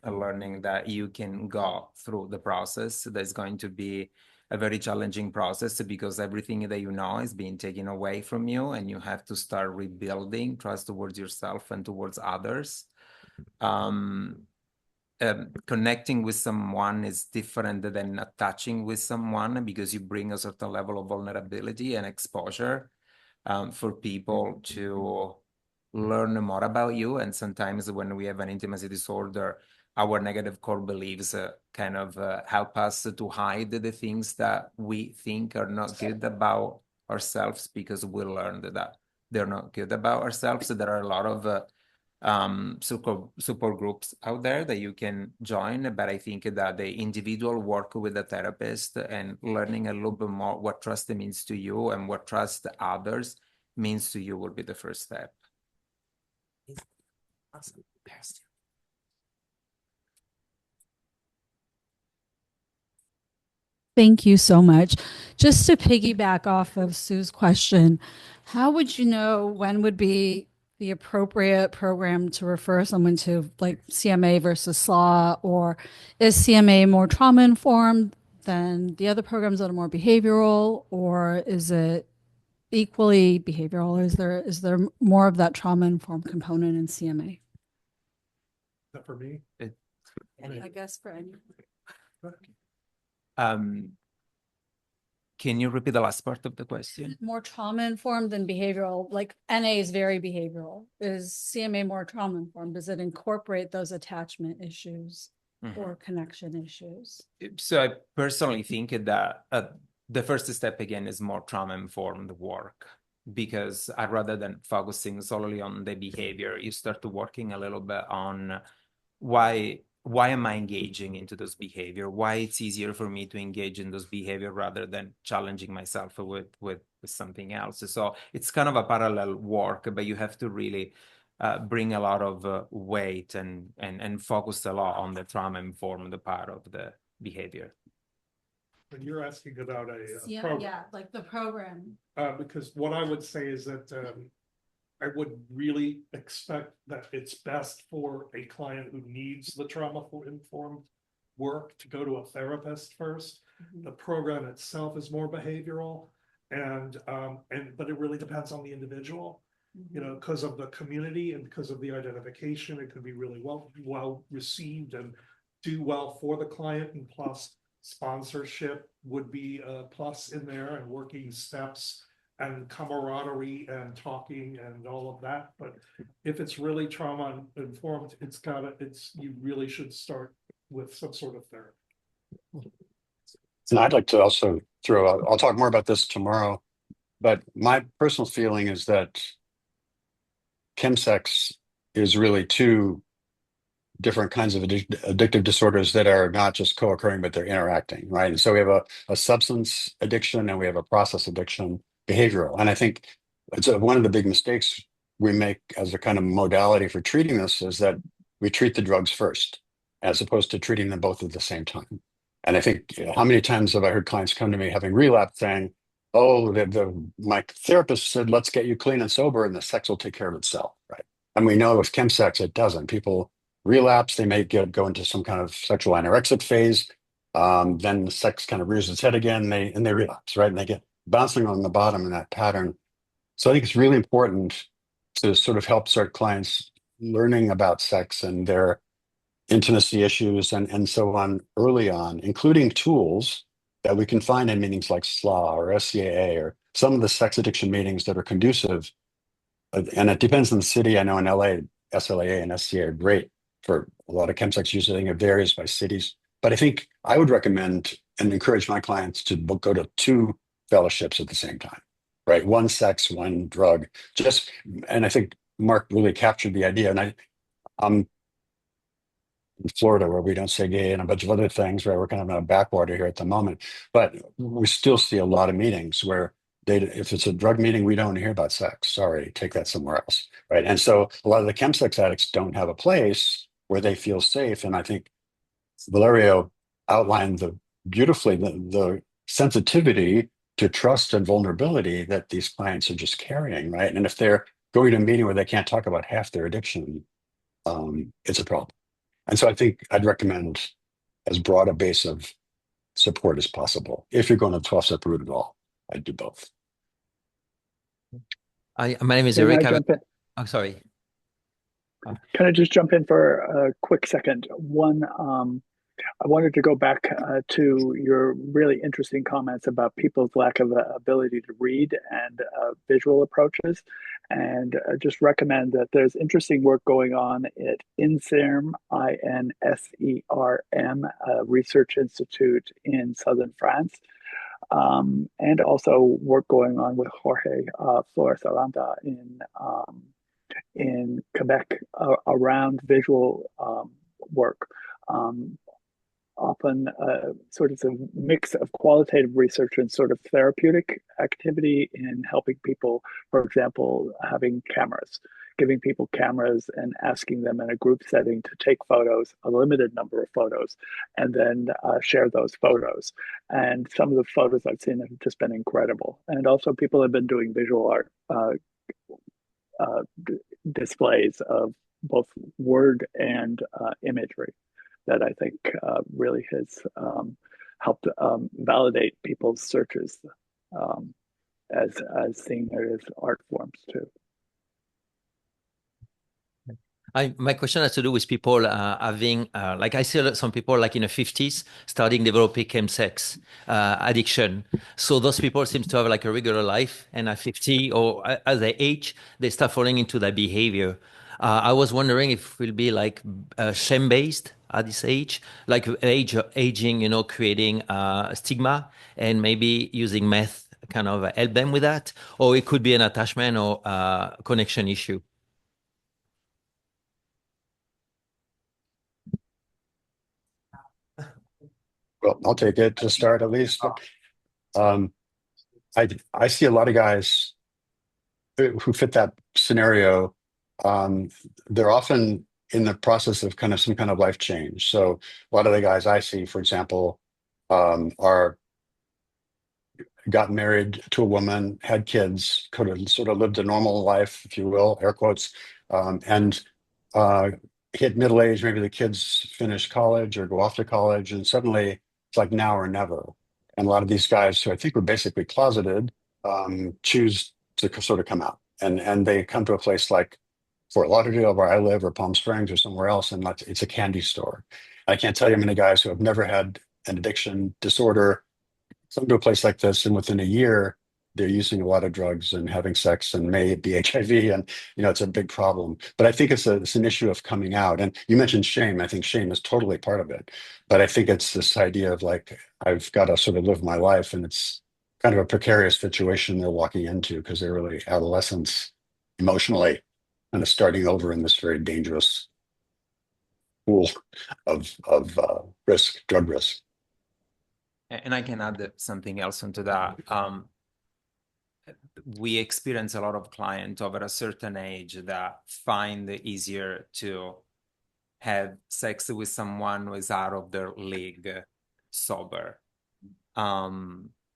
learning that you can go through the process. There's going to be a very challenging process because everything that you know is being taken away from you, and you have to start rebuilding trust towards yourself and towards others. Connecting with someone is different than attaching with someone because you bring a certain level of vulnerability and exposure for people to learn more about you. And sometimes when we have an intimacy disorder, our negative core beliefs kind of help us to hide the things that we think are not good about ourselves because we learned that they're not good about ourselves. So there are a lot of support groups out there that you can join, but I think that the individual work with a therapist and learning a little bit more what trust means to you and what trust others means to you will be the first step. Awesome. Thank you so much. Just to piggyback off of Sue's question, how would you know when would be the appropriate program to refer someone to, like CMA versus SLA, or is CMA more trauma informed than the other programs that are more behavioral, or is it equally behavioral? Is there more of that trauma informed component in CMA? That for me? I guess for any. Can you repeat the last part of the question? More trauma informed than behavioral? Like NA is very behavioral. Is CMA more trauma informed? Does it incorporate those attachment issues or connection issues? So I personally think that the first step again is more trauma informed work, because rather than focusing solely on the behavior, you start working a little bit on why am I engaging into those behavior? Why it's easier for me to engage in those behavior rather than challenging myself with something else. So it's kind of a parallel work, but you have to really bring a lot of weight and focus a lot on the trauma-informed part of the behavior. When you're asking about yeah, like the program. Because what I would say is that I would really expect that it's best for a client who needs the trauma-informed work to go to a therapist first. The program itself is more behavioral, but it really depends on the individual. You know, because of the community and because of the identification, it could be really well received and do well for the client, and plus sponsorship would be a plus in there, and working steps and camaraderie and talking and all of that. But if it's really trauma informed, you really should start with some sort of therapy. And I'd like to also throw out, I'll talk more about this tomorrow But my personal feeling is that ChemSex is really two different kinds of addictive disorders that are not just co-occurring, but they're interacting, right? And so we have a substance addiction and we have a process addiction behavioral. And I think it's one of the big mistakes we make as a kind of modality for treating this is that we treat the drugs first, as opposed to treating them both at the same time. And I think, how many times have I heard clients come to me having relapse saying, oh, my therapist said, let's get you clean and sober and the sex will take care of itself, right? And we know with ChemSex, it doesn't. People relapse, they may go into some kind of sexual anorexic phase. Then the sex kind of rears its head again, and they relapse, right? And they get bouncing on the bottom in that pattern. So I think it's really important to sort of help start clients learning about sex and their intimacy issues and so on early on, including tools that we can find in meetings like SLA or SCAA or some of the sex addiction meetings that are conducive. And it depends on the city. I know in LA, SLAA and SCA are great for a lot of ChemSex use. I think it varies by cities. But I think I would recommend and encourage my clients to go to 2 fellowships at the same time, right? 1 sex, 1 drug. And I think Mark really captured the idea. And I'm in Florida where we don't say gay and a bunch of other things, right? We're kind of in a backwater here at the moment. But we still see a lot of meetings where if it's a drug meeting, we don't hear about sex. Sorry, take that somewhere else, right? And so a lot of the ChemSex addicts don't have a place where they feel safe. And I think Valerio outlined beautifully the sensitivity to trust and vulnerability that these clients are just carrying, right? And if they're going to a meeting where they can't talk about half their addiction, it's a problem. And so I think I'd recommend as broad a base of support as possible. If you're going to 12-step route at all, I'd do both. My name is Can I Eric. jump in? Oh, sorry. Can I just jump in for a quick second? One, I wanted to go back to your really interesting comments about people's lack of ability to read and visual approaches, and just recommend that there's interesting work going on at INSERM, INSERM, a research institute in southern France, and also work going on with Jorge Flores Aranda in Quebec around visual work. Often sort of a mix of qualitative research and sort of therapeutic activity in helping people, for example, having cameras, giving people cameras and asking them in a group setting to take photos, a limited number of photos, and then share those photos. And some of the photos I've seen have just been incredible. And also people have been doing visual art displays of both word and imagery that I think really has helped validate people's searches as seeing it as art forms too. My question has to do with people having, like I see some people like in the 50s starting developing chemsex addiction. So those people seem to have like a regular life, and at 50 or as they age, they start falling into that behavior. I was wondering if it will be like shame-based at this age, like aging, creating stigma, and maybe using meth kind of help them with that, or it could be an attachment or connection issue. Well, I'll take it to start at least. I see a lot of guys who fit that scenario. They're often in the process of kind of some kind of life change. So a lot of the guys I see, for example, got married to a woman, had kids, could have sort of lived a normal life, if you will, air quotes, and hit middle age. Maybe the kids finish college or go off to college, and suddenly it's like now or never. And a lot of these guys who I think were basically closeted choose to sort of come out, and they come to a place like Fort Lauderdale, where I live, or Palm Springs, or somewhere else, and it's a candy store. I can't tell you how many guys who have never had an addiction disorder come to a place like this, and within a year, they're using a lot of drugs and having sex and may be HIV, and it's a big problem. But I think it's an issue of coming out. And you mentioned shame. I think shame is totally part of it. But I think it's this idea of like, I've got to sort of live my life, and it's kind of a precarious situation they're walking into because they're really adolescents emotionally, kind of starting over in this very dangerous pool of risk, drug risk. And I can add something else onto that. We experience a lot of clients over a certain age that find it easier to have sex with someone who is out of their league sober.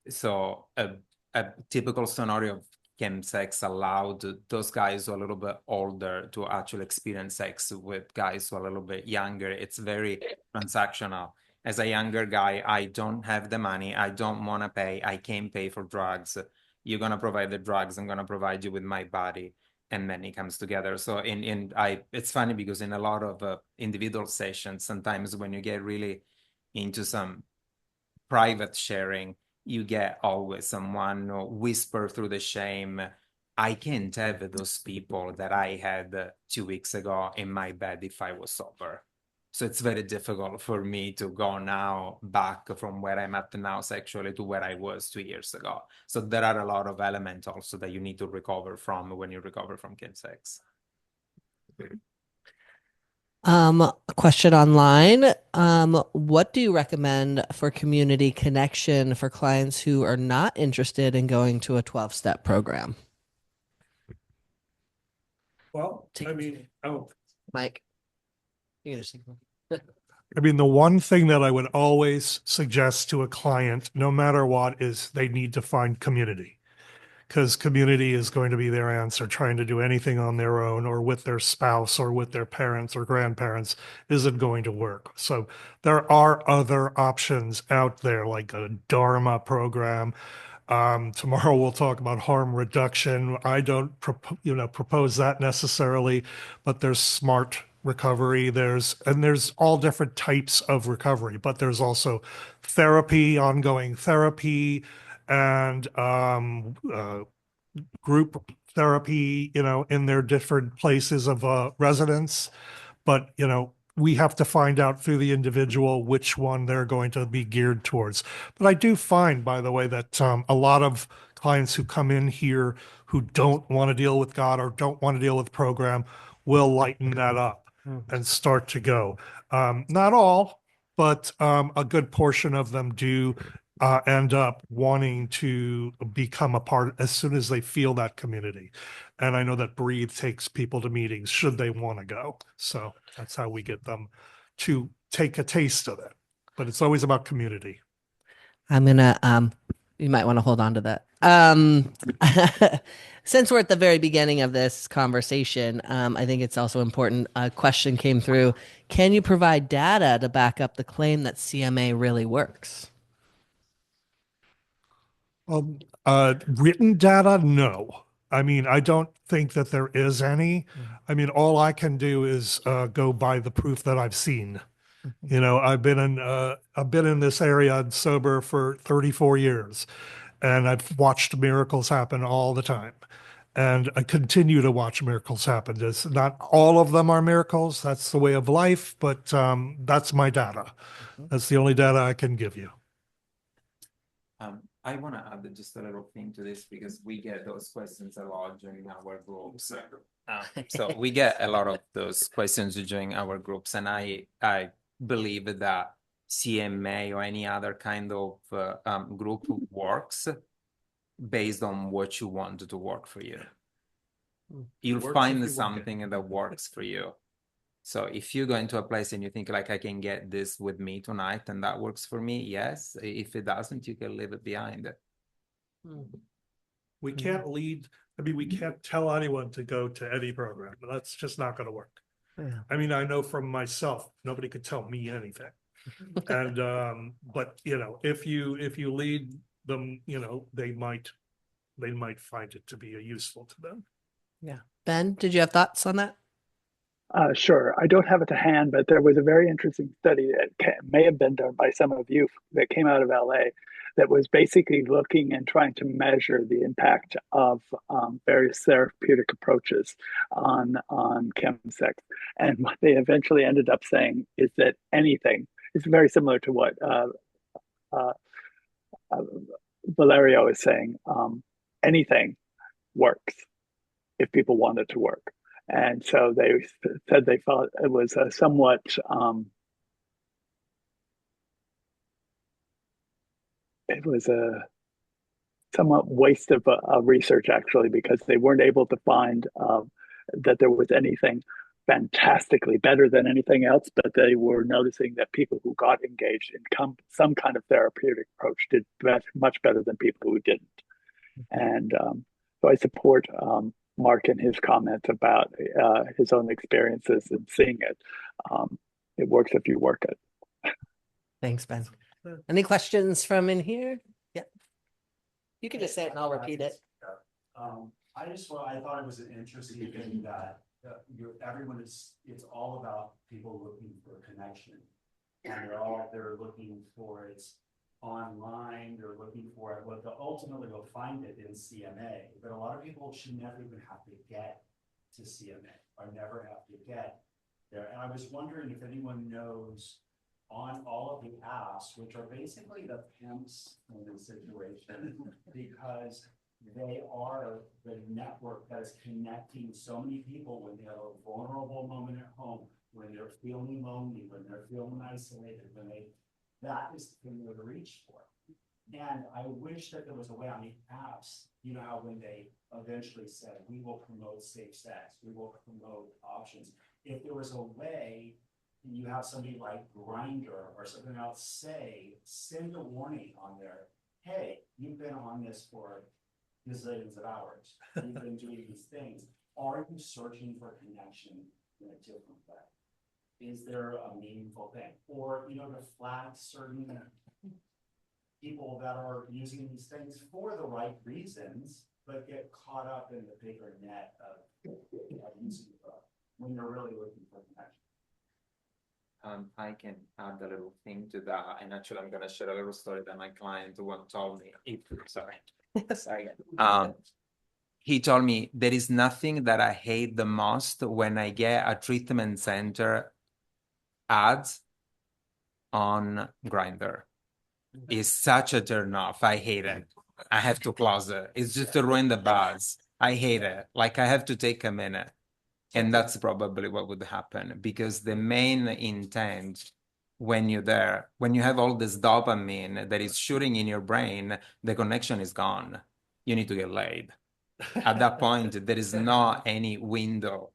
So a typical scenario of ChemSex allowed those guys who are a little bit older to actually experience sex with guys who are a little bit younger. It's very transactional. As a younger guy, I don't have the money. I don't want to pay. I can't pay for drugs. You're going to provide the drugs. I'm going to provide you with my body. And then it comes together. So it's funny because in a lot of individual sessions, sometimes when you get really into some private sharing, you get always someone whisper through the shame, I can't have those people that I had 2 weeks ago in my bed if I was sober. So it's very difficult for me to go now back from where I'm at now sexually to where I was 2 years ago. So there are a lot of elements also that you need to recover from when you recover from ChemSex. A question online. What do you recommend for community connection for clients who are not interested in going to a 12-step program? Well, I mean, Mike, you can just I mean, the one thing that I would always suggest to a client, no matter what, is they need to find community, because community is going to be their answer. Trying to do anything on their own or with their spouse or with their parents or grandparents isn't going to work. So there are other options out there, like a Dharma program. Tomorrow we'll talk about harm reduction. I don't propose that necessarily, but there's smart recovery. There's all different types of recovery, but there's also therapy, ongoing therapy, and group therapy, in their different places of residence. But, we have to find out through the individual which one they're going to be geared towards. But I do find, by the way, that a lot of clients who come in here who don't want to deal with God or don't want to deal with the program will lighten that up and start to go. Not all, but a good portion of them do end up wanting to become a part as soon as they feel that community. And I know that Breathe takes people to meetings should they want to go. So that's how we get them to take a taste of it. But it's always about community. I'm gonna you might want to hold on to that. Since we're at the very beginning of this conversation, I think it's also important. A question came through. Can you provide data to back up the claim that CMA really works? Written data, no. I mean, I don't think that there is any. I mean, all I can do is go by the proof that I've seen. I've been in this area sober for 34 years, and I've watched miracles happen all the time. And I continue to watch miracles happen. Not all of them are miracles. That's the way of life, but that's my data. That's the only data I can give you. I want to add just a little thing to this because we get those questions a lot during our groups. So we get a lot of those questions during our groups, and I believe that CMA or any other kind of group works based on what you want to work for you. You'll find something that works for you. So if you go into a place and you think like, I can get this with me tonight and that works for me, yes. If it doesn't, you can leave it behind. We can't we can't tell anyone to go to any program. That's just not going to work. Yeah. I mean, I know from myself, nobody could tell me anything. And but if you lead them, they might find it to be useful to them. Yeah. Ben, did you have thoughts on that? Sure. I don't have it to hand, but there was a very interesting study that may have been done by some of you that came out of LA that was basically looking and trying to measure the impact of various therapeutic approaches on ChemSex. And what they eventually ended up saying is that anything is very similar to what Valerio is saying, anything works if people want it to work. And so they said they felt it was a somewhat waste of research, actually, because they weren't able to find that there was anything fantastically better than anything else, but they were noticing that people who got engaged in some kind of therapeutic approach did much better than people who didn't. And so I support Mark in his comment about his own experiences and seeing it. It works if you work it. Thanks, Ben. Any questions from in here? Yeah. You can just say it and I'll repeat it. I thought it was an interesting thing that everyone it's all about people looking for connection, and they're looking for it's online, they're looking for it, what ultimately will find it in CMA, but a lot of people should never even have to get to CMA or never have to get there. And I was wondering if anyone knows on all of the apps, which are basically the pimps in this situation, because they are the network that is connecting so many people when they have a vulnerable moment at home, when they're feeling lonely, when they're feeling isolated, that is the thing to reach for. And I wish that there was a way on the apps, you know how when they eventually said, we will promote safe sex, we will promote options. If there was a way, you have somebody like Grindr or something else send a warning on there, hey, you've been on this for gazillions of hours. You've been doing these things. Are you searching for connection in a different way? Is there a meaningful thing? Or, to flag certain people that are using these things for the right reasons, but get caught up in the bigger net of using it when you're really looking for connection. I can add a little thing to that, and actually I'm going to share a little story that my client once told me. Sorry. He told me there is nothing that I hate the most when I get a treatment center ads on Grindr. It's such a turn off. I hate it. I have to close it. It's just to ruin the buzz. I hate it. Like I have to take a minute. And that's probably what would happen, because the main intent when you're there, when you have all this dopamine that is shooting in your brain, the connection is gone. You need to get laid. At that point, there is not any window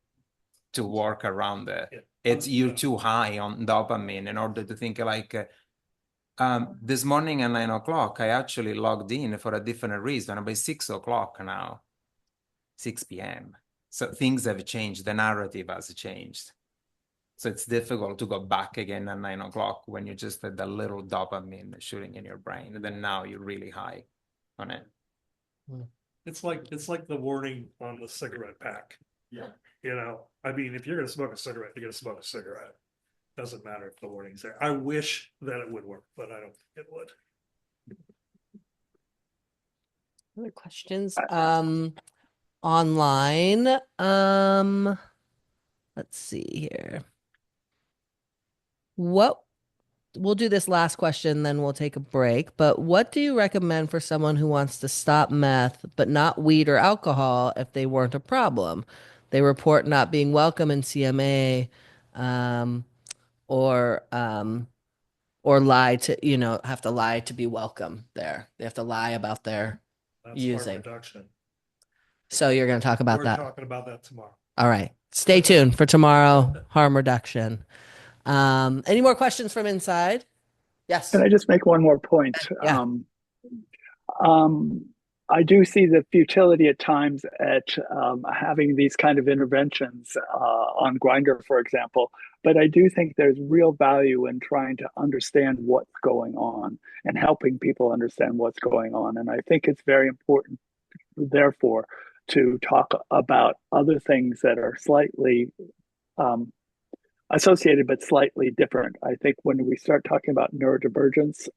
to work around it. It's you're too high on dopamine in order to think like, this morning at 9 o'clock, I actually logged in for a different reason. By 6 o'clock now, 6 p.m. So things have changed. The narrative has changed. So it's difficult to go back again at 9 o'clock when you just had the little dopamine shooting in your brain. And then now you're really high on it. It's like the warning on the cigarette pack. Yeah. I mean, if you're going to smoke a cigarette, you're going to smoke a cigarette. Doesn't matter if the warning's there. I wish that it would work, but I don't think it would. Other questions? Online. Let's see here. We'll do this last question, then we'll take a break. But what do you recommend for someone who wants to stop meth, but not weed or alcohol if they weren't a problem? They report not being welcome in CMA, or lie to, have to lie to be welcome there. They have to lie about their using. Reduction. So you're going to talk about that. We're talking about that tomorrow. All right. Stay tuned for tomorrow, harm reduction. Any more questions from inside? Yes. Can I just make one more point? Yeah. I do see the futility at times at having these kind of interventions on Grindr, for example. But I do think there's real value in trying to understand what's going on and helping people understand what's going on. And I think it's very important, therefore, to talk about other things that are slightly associated but slightly different. I think when we start talking about neurodivergence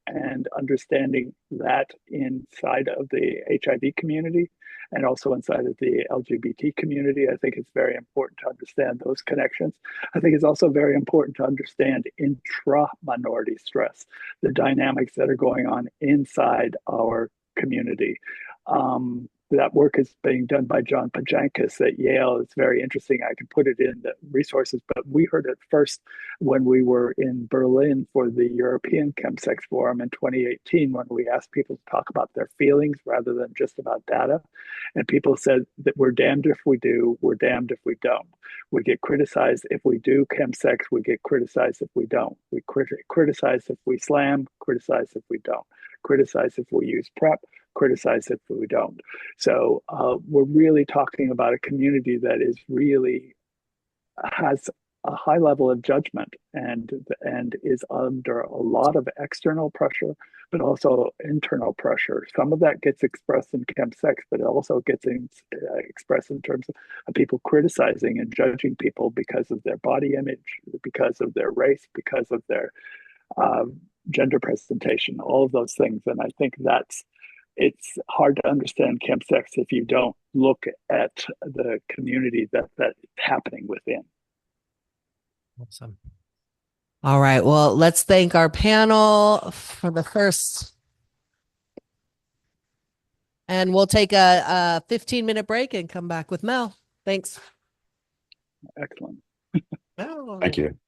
and understanding that inside of the HIV community, and also inside of the LGBT community. I think it's very important to understand those connections. I think it's also very important to understand intra-minority stress, the dynamics that are going on inside our community. That work is being done by John Pajankis at Yale. It's very interesting. I can put it in the resources, but we heard it first when we were in Berlin for the European ChemSex Forum in 2018, when we asked people to talk about their feelings rather than just about data. And people said that we're damned if we do, we're damned if we don't. We get criticized if we do ChemSex, we get criticized if we don't. We criticize if we slam, criticize if we don't. Criticize if we use PrEP, criticize if we don't. So we're really talking about a community that is really has a high level of judgment and is under a lot of external pressure, but also internal pressure. Some of that gets expressed in ChemSex, but it also gets expressed in terms of people criticizing and judging people because of their body image, because of their race, because of their gender presentation, all of those things. And I think it's hard to understand ChemSex if you don't look at the community that's happening within. Awesome. All right. Well, let's thank our panel for the first. And we'll take a 15-minute break and come back with Mel. Thanks. Excellent. Thank you.